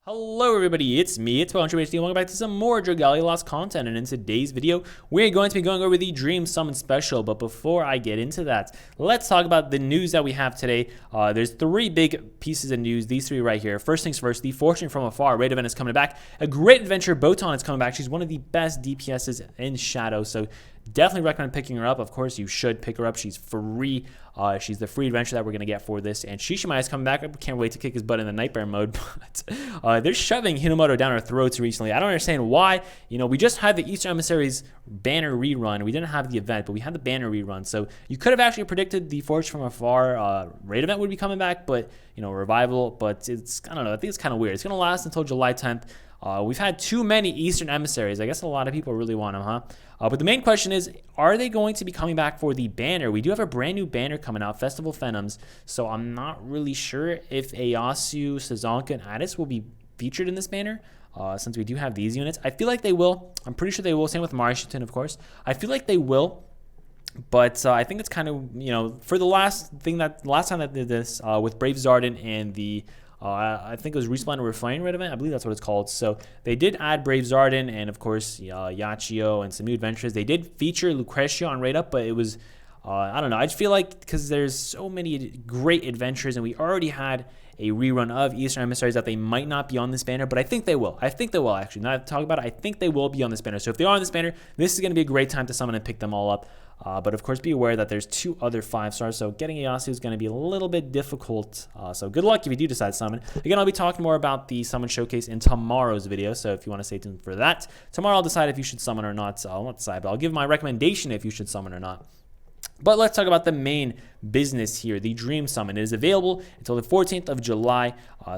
Hello everybody, it's me, it's PokemonTrader, welcome back to some more Dragalia Lost content, and in today's video, we're going to be going over the Dream Summon Special, but before I get into that, let's talk about the news that we have today. There's three big pieces of news, these three right here. First things first, the Fortune from Afar raid event is coming back. A great adventure, Botan is coming back. She's one of the best DPSs in Shadow, so definitely recommend picking her up. Of course, you should pick her up. She's free. She's the free adventure that we're going to get for this. And Shishimai is coming back. I can't wait to kick his butt in the Nightmare mode. But they're shoving Hinomoto down our throats recently. I don't understand why. You know, we just had the Eastern Emissaries banner rerun. We didn't have the event, but we had the banner rerun. So you could have actually predicted the Forge from Afar raid event would be coming back, but, you know, revival. But it's, I don't know, I think it's kind of weird. It's going to last until July 10th. We've had too many Eastern Emissaries. I guess a lot of people really want them, huh? But the main question is, are they going to be coming back for the banner? We do have a brand new banner coming out, Festival Phenoms, so I'm not really sure if Eyasu, Sazonka, and Addis will be featured in this banner, since we do have these units. I feel like they will. I'm pretty sure they will. Same with Marishiton, of course. I feel like they will. But I think it's kind of, you know, for the last time that did this with Brave Zardan and the I think it was Respawn and Refrain Red event. I believe that's what it's called. So they did add Brave Zardan and, of course, Yachio and some new adventures. They did feature Lucretia on Raid Up, but it was, I don't know. I just feel like because there's so many great adventures and we already had a rerun of Eastern Emissaries that they might not be on this banner, but I think they will. I think they will, actually. Now that I talk about it, I think they will be on this banner. So if they are on this banner, this is going to be a great time to summon and pick them all up. But of course, be aware that there's two other 5-stars, so getting Eyasu is going to be a little bit difficult. So good luck if you do decide to summon. Again, I'll be talking more about the summon showcase in tomorrow's video, so if you want to stay tuned for that. Tomorrow I'll decide if you should summon or not. I'll not decide, but I'll give my recommendation if you should summon or not. But let's talk about the main business here, the Dream Summon. It is available until the 14th of July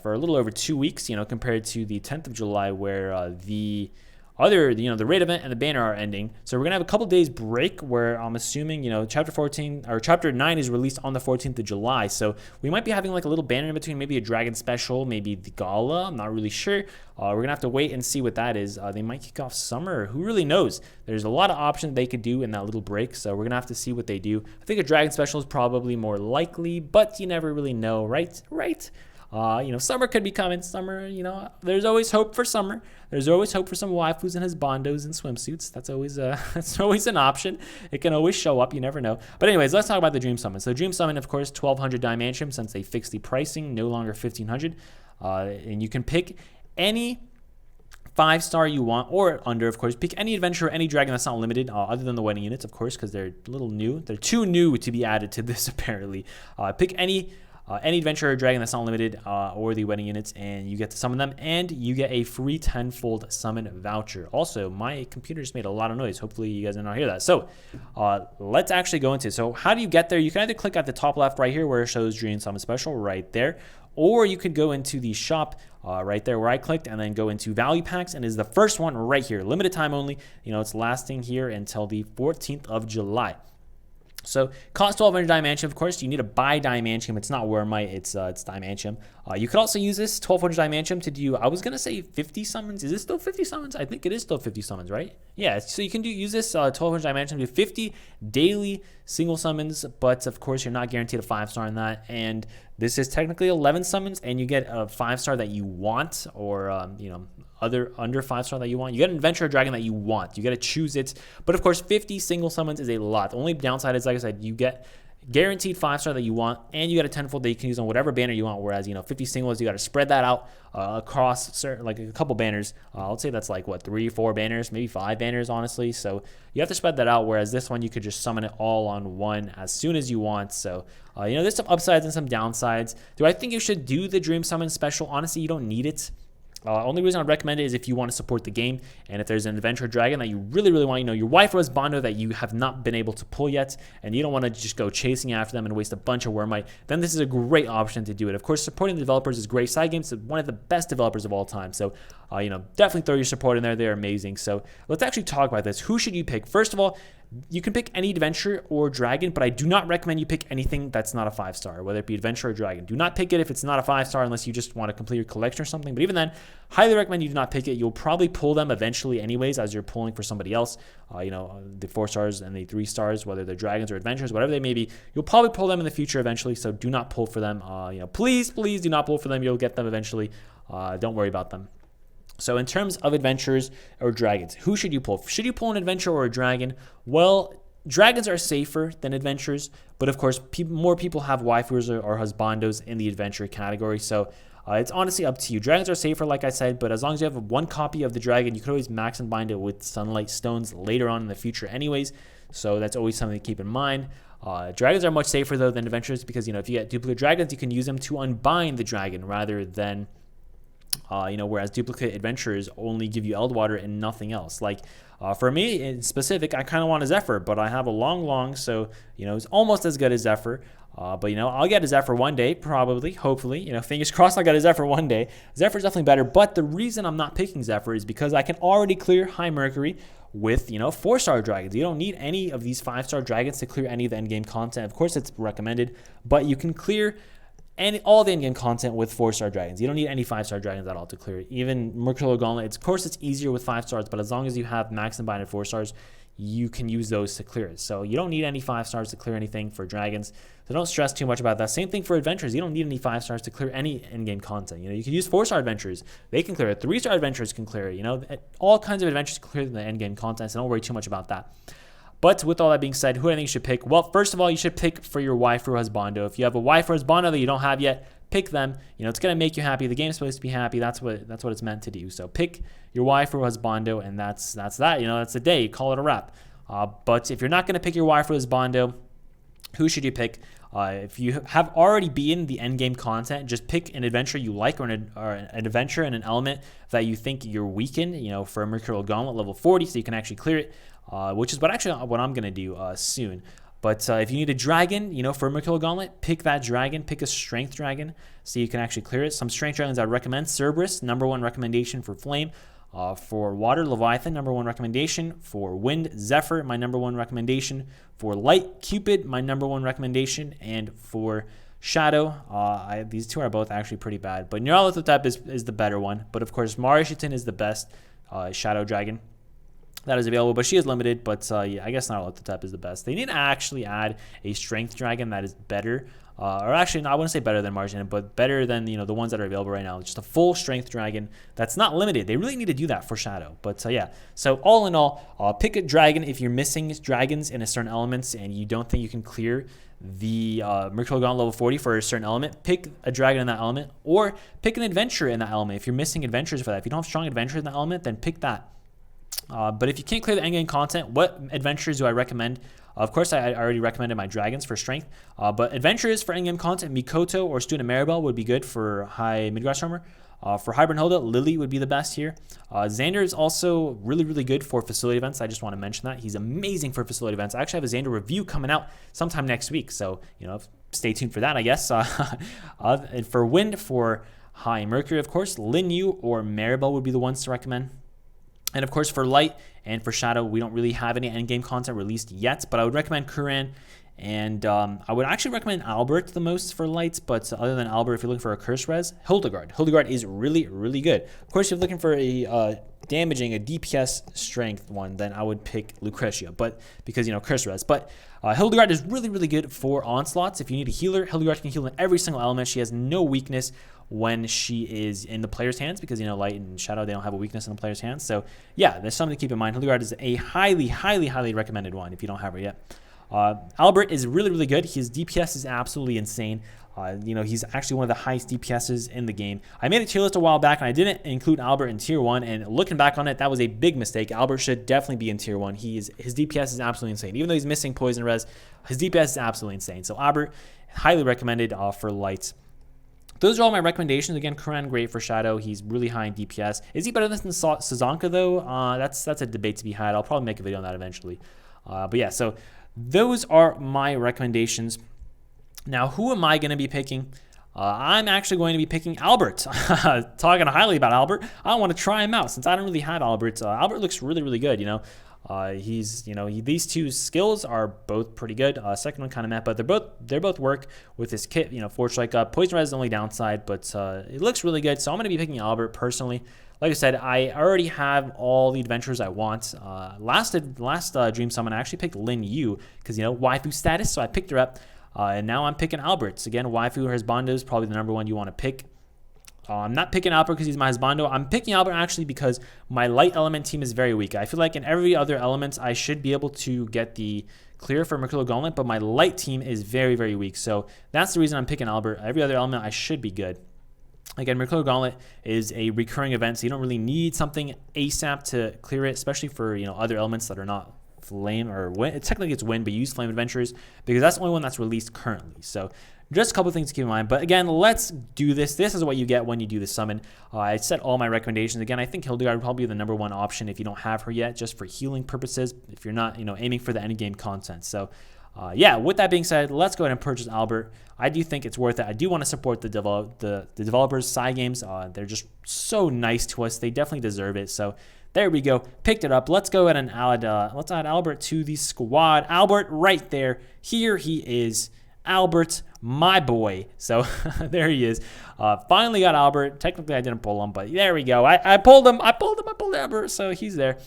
for a little over 2 weeks, you know, compared to the 10th of July where the raid event and the banner are ending. So we're gonna have a couple days break where I'm assuming, you know, chapter 9 is released on the 14th of July. So we might be having like a little banner in between, maybe a Dragon Special, maybe the Gala. I'm not really sure. We're gonna have to wait and see what that is. They might kick off summer. Who really knows? There's a lot of options they could do in that little break. So we're gonna have to see what they do. I think a Dragon Special is probably more likely, but you never really know, right? You know, summer could be coming. Summer, you know, there's always hope for summer. There's always hope for some waifus and husbandos and swimsuits. That's always that's always an option. It can always show up. You never know. But anyways, let's talk about the Dream Summon. So Dream Summon, of course, 1,200 Diamantium since they fixed the pricing, no longer 1,500. And you can pick any 5-star you want, or under, of course. Pick any adventure, any dragon that's not limited, other than the wedding units, of course, because they're a little new. They're too new to be added to this, apparently. Pick any adventure or dragon that's not limited, or the wedding units, and you get to summon them, and you get a free 10-fold summon voucher. Also, my computer just made a lot of noise. Hopefully you guys did not hear that. So let's actually go into it. So how do you get there? You can either click at the top left right here where it shows Dream Summon Special right there, or you could go into the shop right there where I clicked, and then go into value packs, and is the first one right here. Limited time only. You know, it's lasting here until the 14th of July. So cost 1,200 Diamantium. Of course, you need to buy Diamantium. It's not Wormite, it's Diamantium. You could also use this 1,200 Diamantium to do, I was going to say 50 summons. Is this still 50 summons? I think it is still 50 summons, right? Yeah, so you can use this 1,200 Diamantium to do 50 daily single summons, but of course, you're not guaranteed a 5-star in that. And this is technically 11 summons, and you get a 5-star that you want, or, you know, other under 5-star that you want. You get an adventure or dragon that you want. You got to choose it. But of course, 50 single summons is a lot. The only downside is, like I said, you get guaranteed 5-star that you want, and you get a 10-fold that you can use on whatever banner you want. Whereas, you know, 50 singles, you got to spread that out across certain, like a couple banners. I'll say that's like what, 3-4 banners, maybe 5 banners, honestly. So you have to spread that out. Whereas this one, you could just summon it all on one as soon as you want. So you know, there's some upsides and some downsides. Do I think you should do the Dream Summon Special? Honestly, you don't need it. Only reason I'd recommend it is if you want to support the game, and if there's an adventure dragon that you really want, you know, your wife or husbando that you have not been able to pull yet, and you don't want to just go chasing after them and waste a bunch of Wormite, then this is a great option to do it. Of course, supporting the developers is great. Cygames is one of the best developers of all time, so you know, definitely throw your support in there. They're amazing. So let's actually talk about this. Who should you pick? First of all, You can pick any adventure or dragon, but I do not recommend you pick anything that's not a 5-star, whether it be adventure or dragon. Do not pick it if it's not a 5-star unless you just want to complete your collection or something. But even then, highly recommend you do not pick it. You'll probably pull them eventually anyways as you're pulling for somebody else. The 4 stars and the 3 stars, whether they're dragons or adventures, whatever they may be, you'll probably pull them in the future eventually. So do not pull for them. Please do not pull for them. You'll get them eventually. Don't worry about them. So in terms of adventures or dragons, who should you pull? Should you pull an adventure or a dragon? Well, dragons are safer than adventures, but of course, more people have waifus or husbandos in the adventure category. So it's honestly up to you. Dragons are safer, like I said, but as long as you have one copy of the dragon, you could always max and bind it with sunlight stones later on in the future anyways. So that's always something to keep in mind. Dragons are much safer though than adventures because, if you get duplicate dragons, you can use them to unbind the dragon rather than whereas duplicate adventures only give you Eldwater and nothing else. Like for me in specific, I kind of want a Zephyr, but I have a long, so it's almost as good as Zephyr. But I'll get a Zephyr one day, probably, hopefully. Fingers crossed I got a Zephyr one day. Zephyr's definitely better, but the reason I'm not picking Zephyr is because I can already clear High Mercury with 4-star dragons. You don't need any of these 5-star dragons to clear any of the endgame content. Of course, it's recommended, but you can clear all the in-game content with 4-star dragons. You don't need any 5-star dragons at all to clear it. Even Mercurial Gauntlet, of course, it's easier with 5 stars, but as long as you have max and binded 4 stars, you can use those to clear it. So you don't need any 5 stars to clear anything for dragons. So don't stress too much about that. Same thing for adventures. You don't need any 5 stars to clear any in-game content. You can use 4-star adventures. They can clear it. 3-star adventures can clear it. All kinds of adventures can clear the end-game content, so don't worry too much about that. But with all that being said, who I think you should pick? Well, first of all, you should pick for your wife or husbando. If you have a wife or husbando that you don't have yet, pick them. It's going to make you happy. The game's supposed to be happy. That's what it's meant to do. So pick your wife or husbando, and that's that. That's the day. Call it a wrap. But if you're not going to pick your wife or husbando, who should you pick? If you have already beaten the end game content, just pick an adventure you like or an adventure and an element that you think you're weak in. For a Mercurial Gauntlet level 40, so you can actually clear it, which is what I'm going to do soon. But if you need a dragon, for a Mercurial Gauntlet, pick that dragon. Pick a Strength Dragon so you can actually clear it. Some Strength Dragons I recommend. Cerberus, #1 recommendation for Flame. For Water, Leviathan, #1 recommendation. For Wind, Zephyr, my #1 recommendation. For Light, Cupid, my #1 recommendation. And for Shadow, these two are both actually pretty bad. But Nyarlathotep is the better one. But of course, Marishiten is the best Shadow Dragon that is available, but she is limited. But I guess Nyarlathotep is the best. They need to actually add a Strength Dragon that is better. Or actually, no, I wouldn't say better than Margin, but better than the ones that are available right now. Just a full Strength Dragon that's not limited. They really need to do that for Shadow. But yeah, so all in all, pick a dragon if you're missing dragons in a certain elements and you don't think you can clear the Mercurial Gauntlet level 40 for a certain element. Pick a dragon in that element, or pick an adventure in that element. If you're missing adventures for that, if you don't have strong adventures in that element, then pick that. But if you can't clear the endgame content, what adventures do I recommend? Of course, I already recommended my dragons for strength. But adventures for endgame content, Mikoto or Student Maribel would be good for high Midgard armor. For Hybrid Hilda, Lily would be the best here. Xander is also really good for facility events. I just want to mention that. He's amazing for facility events. I actually have a Xander review coming out sometime next week. So, stay tuned for that, I guess. And for Wind, for high Mercury, of course, Lin Yu or Maribel would be the ones to recommend. And of course, for Light and for Shadow, we don't really have any endgame content released yet, but I would recommend Kuran. And I would actually recommend Albert the most for Lights, but other than Albert, if you're looking for a curse res, Hildegard. Hildegard is really good. Of course, if you're looking for a damaging, a DPS strength one, then I would pick Lucretia, but because, curse res. But Hildegard is really good for onslaughts. If you need a healer, Hildegard can heal in every single element. She has no weakness when she is in the player's hands because, Light and Shadow, they don't have a weakness in the player's hands. So yeah, there's something to keep in mind. Hildegard is a highly recommended one if you don't have her yet. Albert is really good. His DPS is absolutely insane. He's actually one of the highest DPSs in the game. I made a tier list a while back, and I didn't include Albert in tier 1, and looking back on it, that was a big mistake. Albert should definitely be in tier 1. His DPS is absolutely insane. Even though he's missing poison res, his DPS is absolutely insane. So Albert, highly recommended for Lights. Those are all my recommendations. Again, Kuran, great for Shadow. He's really high in DPS. Is he better than Sazanka, though? That's a debate to be had. I'll probably make a video on that eventually. But yeah, so those are my recommendations. Now, who am I going to be picking? I'm actually going to be picking Albert. Talking highly about Albert. I want to try him out since I don't really have Albert. Albert looks really good, He's, these two skills are both pretty good. Second one kind of meh, but they both work with his kit. Forge Strike up. Poison Res is the only downside, but it looks really good. So I'm going to be picking Albert personally. Like I said, I already have all the adventures I want. Last Dream Summon, I actually picked Lin Yu because, waifu status, so I picked her up. And now I'm picking Albert. Again, waifu husbando is probably the number one you want to pick. I'm not picking Albert because he's my husbando. I'm picking Albert actually because my light element team is very weak. I feel like in every other element, I should be able to get the clear for Mercurial Gauntlet, but my light team is very, very weak. So that's the reason I'm picking Albert. Every other element, I should be good. Again, Mercurial Gauntlet is a recurring event, so you don't really need something ASAP to clear it, especially for other elements that are not flame or wind. Technically it's wind, but you use flame adventures because that's the only one that's released currently. So just a couple of things to keep in mind. But again, let's do this. This is what you get when you do the summon. I set all my recommendations. Again, I think Hildegard would probably be the number one option if you don't have her yet, just for healing purposes, if you're not aiming for the end game content. So yeah, with that being said, let's go ahead and purchase Albert. I do think it's worth it. I do want to support the developers, Cygames. They're just so nice to us. They definitely deserve it. So there we go. Picked it up. Let's go ahead and let's add Albert to the squad. Albert right there. Here he is. Albert, my boy. So there he is. Finally got Albert. Technically, I didn't pull him, but there we go. I pulled him. I pulled Albert. So he's there.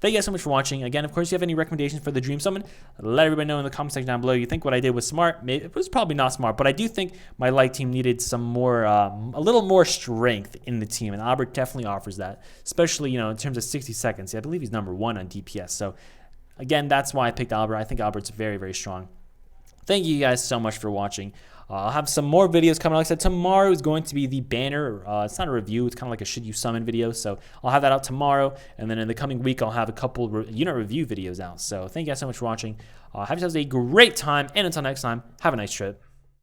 Thank you guys so much for watching. Again, of course, if you have any recommendations for the Dream Summon, let everybody know in the comment section down below. You think what I did was smart? Maybe it was probably not smart, but I do think my light team needed some more, a little more strength in the team, and Albert definitely offers that, especially in terms of 60 seconds. I believe he's number 1 on DPS. So again, that's why I picked Albert. I think Albert's very, very strong. Thank you guys so much for watching. I'll have some more videos coming. Like I said, tomorrow is going to be the banner. It's not a review. It's kind of like a should you summon video. So I'll have that out tomorrow. And then in the coming week, I'll have a couple unit review videos out. So thank you guys so much for watching. Have yourselves a great time. And until next time, have a nice trip.